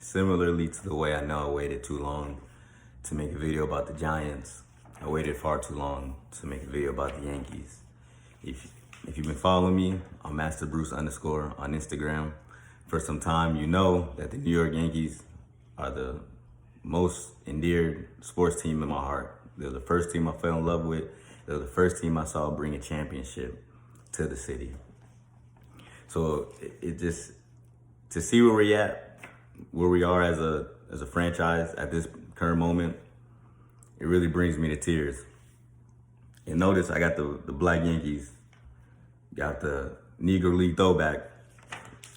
Similarly to the way I know I waited too long to make a video about the Giants, I waited far too long to make a video about the Yankees. If you've been following me on MasterBruce_ on Instagram for some time, you know that the New York Yankees are the most endeared sports team in my heart. They're the first team I fell in love with. They're the first team I saw bring a championship to the city. So it just, to see where we are as a franchise at this current moment, it really brings me to tears. And notice I got the Black Yankees, got the Negro League throwback.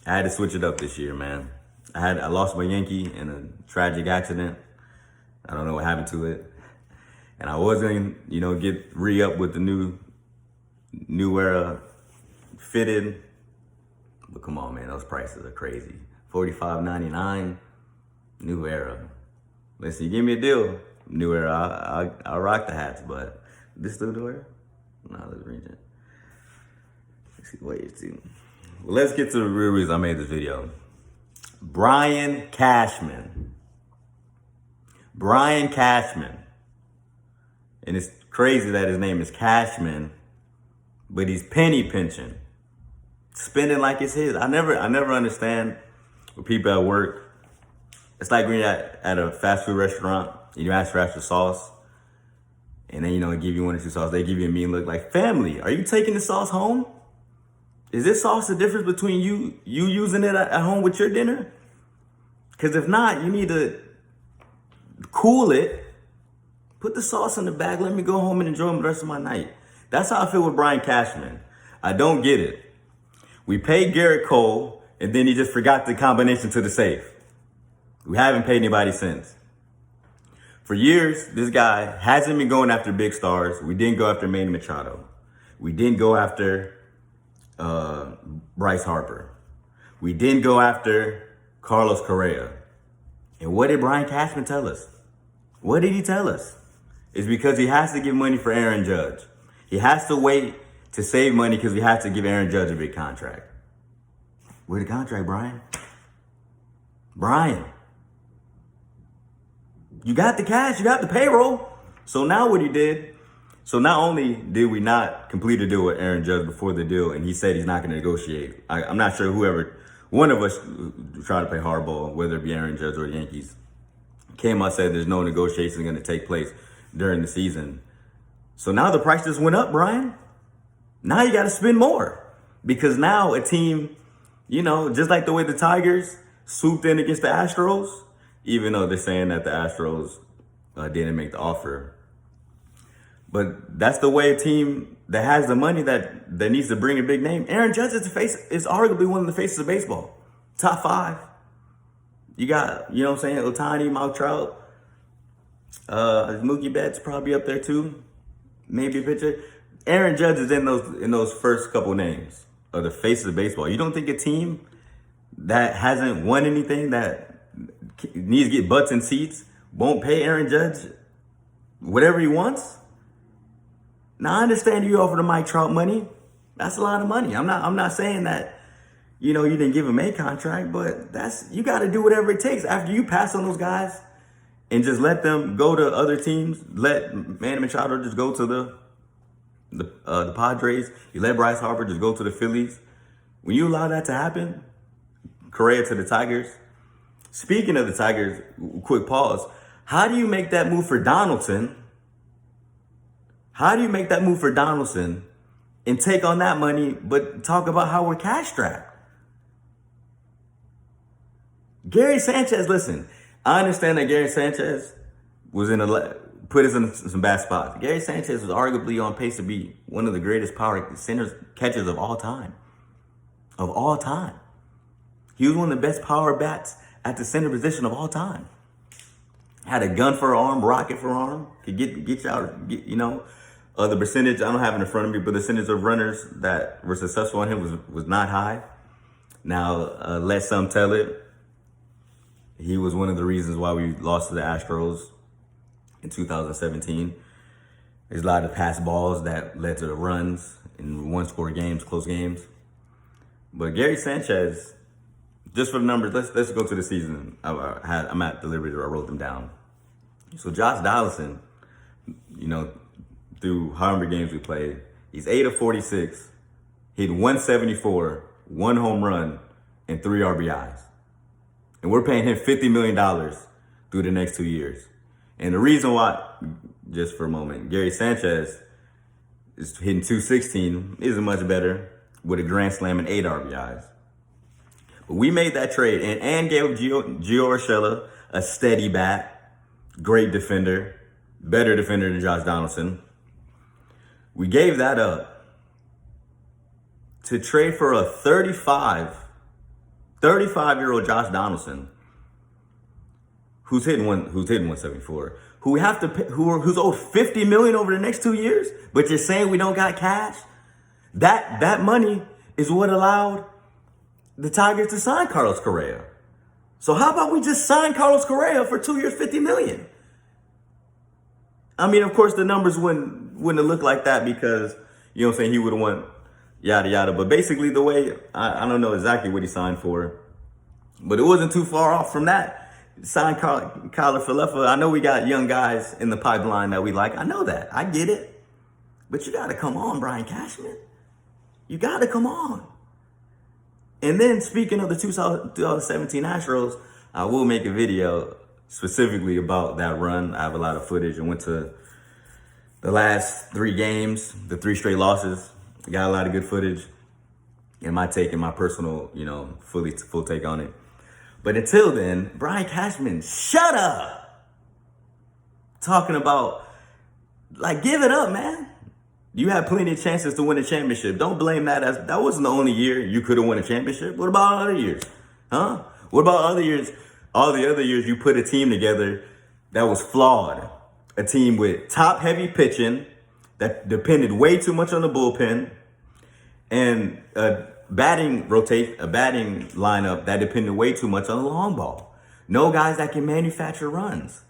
I had to switch it up this year, man. I lost my Yankee in a tragic accident. I don't know what happened to it. And I was going to, get re-up with the new era fitted. But come on, man, those prices are crazy. $45.99, new era. Listen, you give me a deal, new era, I'll rock the hats, but this still new era? Nah, let's read it. Let's see, well, let's get to the real reason I made this video. Brian Cashman. And it's crazy that his name is Cashman, but he's penny pinching. Spending like it's his. I never understand with people at work. It's like when you're at a fast food restaurant, you ask for extra sauce, and then they give you one or two sauce. They give you a mean look like, family, are you taking the sauce home? Is this sauce the difference between you using it at home with your dinner? Because if not, you need to cool it, put the sauce in the bag, let me go home and enjoy the rest of my night. That's how I feel with Brian Cashman. I don't get it. We paid Garrett Cole, and then he just forgot the combination to the safe. We haven't paid anybody since. For years, this guy hasn't been going after big stars. We didn't go after Manny Machado. We didn't go after Bryce Harper. We didn't go after Carlos Correa. And what did Brian Cashman tell us? What did he tell us? It's because he has to give money for Aaron Judge. He has to wait to save money because we have to give Aaron Judge a big contract. Where's the contract, Brian? Brian, you got the cash, you got the payroll. So now what he did, so not only did we not complete a deal with Aaron Judge before the deal, and he said he's not going to negotiate. I'm not sure one of us tried to play hardball, whether it be Aaron Judge or the Yankees, came out said there's no negotiation going to take place during the season. So now the price just went up, Brian. Now you got to spend more because now a team, just like the way the Tigers swooped in against the Astros, even though they're saying that the Astros didn't make the offer. But that's the way a team that has the money that needs to bring a big name. Aaron Judge is arguably one of the faces of baseball. Top 5. You got, Ohtani, Mike Trout, Mookie Betts probably up there too. Maybe a pitcher. Aaron Judge is in those first couple names of the faces of baseball. You don't think a team that hasn't won anything, that needs to get butts in seats, won't pay Aaron Judge whatever he wants? Now I understand you offered Mike Trout money. That's a lot of money. I'm not saying that, you didn't give him a contract, but you got to do whatever it takes after you pass on those guys and just let them go to other teams. Let Manny Machado just go to the Padres. You let Bryce Harper just go to the Phillies. When you allow that to happen, Correa to the Tigers. Speaking of the Tigers, quick pause. How do you make that move for Donaldson? How do you make that move for Donaldson and take on that money, but talk about how we're cash strapped? Gary Sanchez, listen, I understand that Gary Sanchez was put us in some bad spots. Gary Sanchez was arguably on pace to be one of the greatest power catchers of all time. Of all time. He was one of the best power bats at the center position of all time. Had a gun for an arm, rocket for an arm, could get you out, the percentage, I don't have it in front of me, but the percentage of runners that were successful on him was not high. Now, let some tell it. He was one of the reasons why we lost to the Astros in 2017. There's a lot of pass balls that led to the runs in one-score games, close games. But Gary Sanchez, just for the numbers, let's go to the season. I'm at the liberty, I wrote them down. So Josh Donaldson, through however many games we played, he's 8 of 46, hit 174, 1 home run, and 3 RBIs. And we're paying him $50 million through the next 2 years. And the reason why, just for a moment, Gary Sanchez is hitting 216, isn't much better, with a grand slam and 8 RBIs. But we made that trade and gave Gio Urshela a steady bat, great defender, better defender than Josh Donaldson. We gave that up to trade for a 35-year-old Josh Donaldson, who's hitting 174, who we have to pay, who's owed $50 million over the next 2 years. But you're saying we don't got cash? That money is what allowed the Tigers to sign Carlos Correa. So how about we just sign Carlos Correa for 2 years, $50 million? I mean, of course, the numbers wouldn't have looked like that because, you know what I'm saying, he would have won yada yada. But basically the way, I don't know exactly what he signed for, but it wasn't too far off from that. Signed Kyler Falefa. I know we got young guys in the pipeline that we like. I know that. I get it. But you got to come on, Brian Cashman. You got to come on. And then speaking of the 2017 Astros, I will make a video specifically about that run. I have a lot of footage. I went to the last 3 games, the 3 straight losses. Got a lot of good footage and my take and my personal, full take on it. But until then, Brian Cashman, shut up. Talking about, give it up, man. You had plenty of chances to win a championship. Don't blame that. That wasn't the only year you could have won a championship. What about other years? Huh? What about other years? All the other years you put a team together that was flawed. A team with top-heavy pitching that depended way too much on the bullpen, and a batting lineup that depended way too much on the long ball. No guys that can manufacture runs.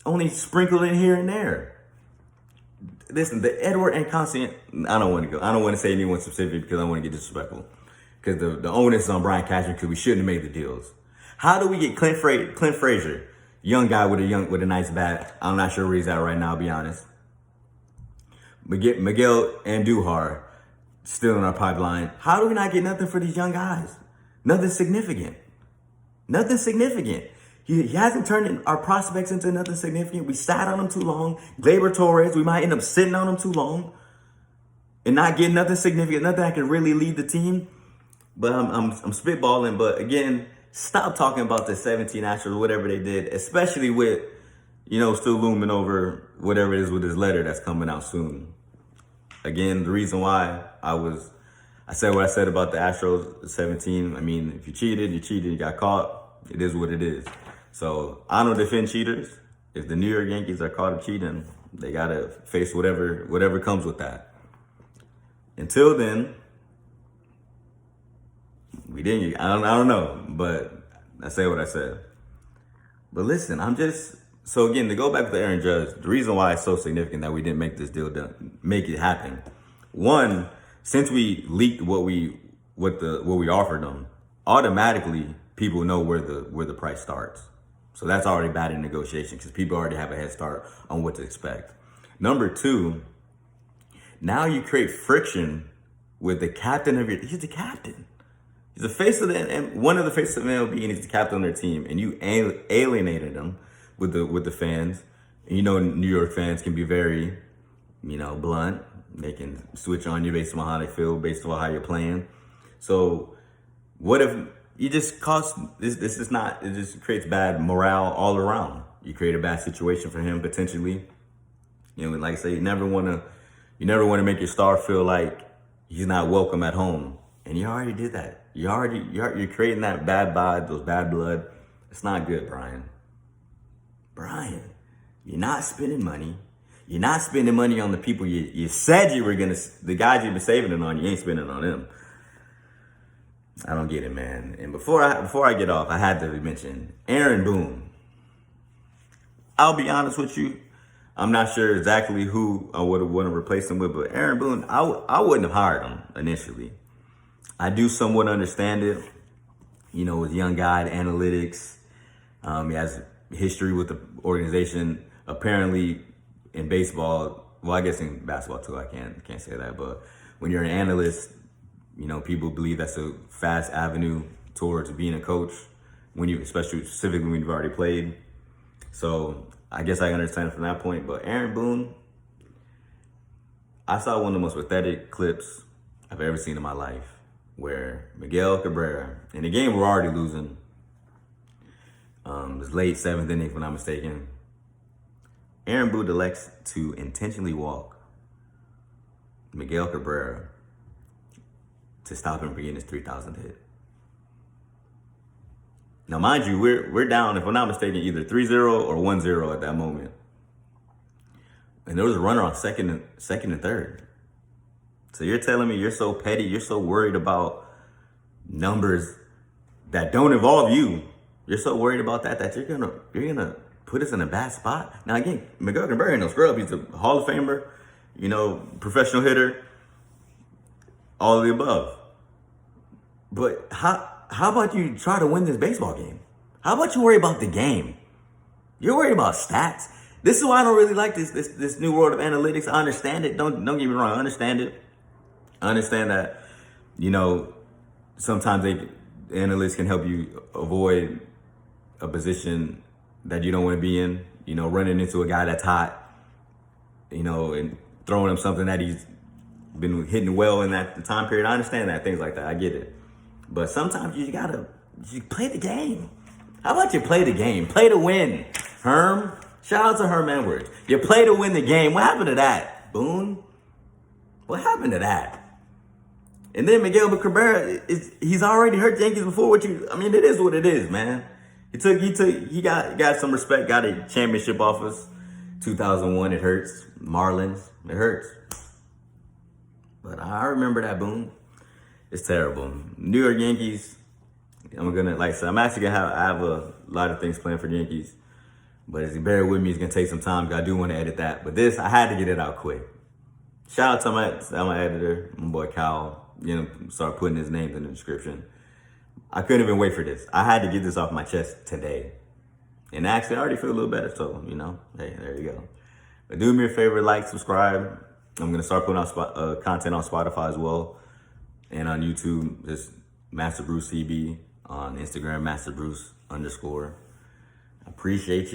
Only sprinkled in here and there. Listen, the Edward and Constant, I don't want to say anyone specific because I don't want to get disrespectful. Because the onus is on Brian Cashman because we shouldn't have made the deals. How do we get Clint Frazier, young guy with a nice bat? I'm not sure where he's at right now, I'll be honest. Miguel Andujar, still in our pipeline. How do we not get nothing for these young guys? Nothing significant. Nothing significant. He hasn't turned our prospects into nothing significant. We sat on him too long. Gleyber Torres, we might end up sitting on him too long and not getting nothing significant, nothing that can really lead the team. But I'm spitballing. But again, stop talking about the 17 Astros, whatever they did, especially with, still looming over whatever it is with this letter that's coming out soon. Again, the reason why I said what I said about the Astros 17. I mean, if you cheated, you got caught. It is what it is. So I don't defend cheaters. If the New York Yankees are caught cheating, they gotta face whatever comes with that. Until then, we didn't. I don't know, but I say what I said. But listen, so again, to go back to Aaron Judge, the reason why it's so significant that we didn't make this deal make it happen. One, since we leaked what we offered them, automatically people know where the price starts. So that's already bad in negotiation because people already have a head start on what to expect. Number 2, now you create friction with the captain he's the captain. He's the face of one of the faces of the MLB, and he's the captain of their team, and you alienated him with the fans. And New York fans can be very, blunt. They can switch on you based on how they feel, based on how you're playing. So what if you just it just creates bad morale all around. You create a bad situation for him potentially. Like I say, you never want to make your star feel like he's not welcome at home. And you already did that. You're creating that bad vibe, those bad blood. It's not good, Brian. Brian, you're not spending money. You're not spending money on the people you said you were the guys you've been saving it on, you ain't spending on them. I don't get it, man. And before I get off, I had to mention Aaron Boone. I'll be honest with you. I'm not sure exactly who I would have wanted to replace him with, but Aaron Boone, I wouldn't have hired him initially. I do somewhat understand it. Was a young guy, analytics. He has history with the organization. Apparently, in baseball, well, I guess in basketball too. I can't say that, but when you're an analyst, people believe that's a fast avenue towards being a coach. Especially specifically when you've already played. So I guess I understand from that point. But Aaron Boone, I saw one of the most pathetic clips I've ever seen in my life, where Miguel Cabrera, in the game we're already losing. It was late 7th inning, if I'm not mistaken. Aaron Boone elects to intentionally walk Miguel Cabrera to stop him from getting his 3,000th hit. Now, mind you, we're down, if I'm not mistaken, either 3-0 or 1-0 at that moment. And there was a runner on second and third. So you're telling me you're so petty, you're so worried about numbers that don't involve you. You're so worried about that you're gonna put us in a bad spot. Now again, Miguel Cabrera ain't no scrub. He's a Hall of Famer, professional hitter, all of the above. But how about you try to win this baseball game? How about you worry about the game? You're worried about stats. This is why I don't really like this new world of analytics. I understand it. Don't get me wrong. I understand it. I understand that, sometimes analysts can help you avoid a position that you don't want to be in. Running into a guy that's hot, and throwing him something that he's been hitting well in that time period. I understand that, things like that. I get it. But sometimes you play the game. How about you play the game? Play to win. Herm, shout out to Herm Edwards. You play to win the game. What happened to that, Boone? What happened to that? And then Miguel Cabrera, he's already hurt the Yankees before. It is what it is, man. He got some respect, got a championship off us. 2001, it hurts. Marlins, it hurts. But I remember that, Boone. It's terrible. New York Yankees, I'm actually gonna have a lot of things planned for the Yankees. But as you bear with me, it's gonna take some time because I do want to edit that. But I had to get it out quick. Shout out to my editor, my boy Kyle. Start putting his names in the description. I couldn't even wait for this. I had to get this off my chest today. And actually, I already feel a little better. So, hey, there you go. But do me a favor, like, subscribe. I'm gonna start putting out content on Spotify as well. And on YouTube, just Master Bruce CB. On Instagram, Master Bruce _. I appreciate you.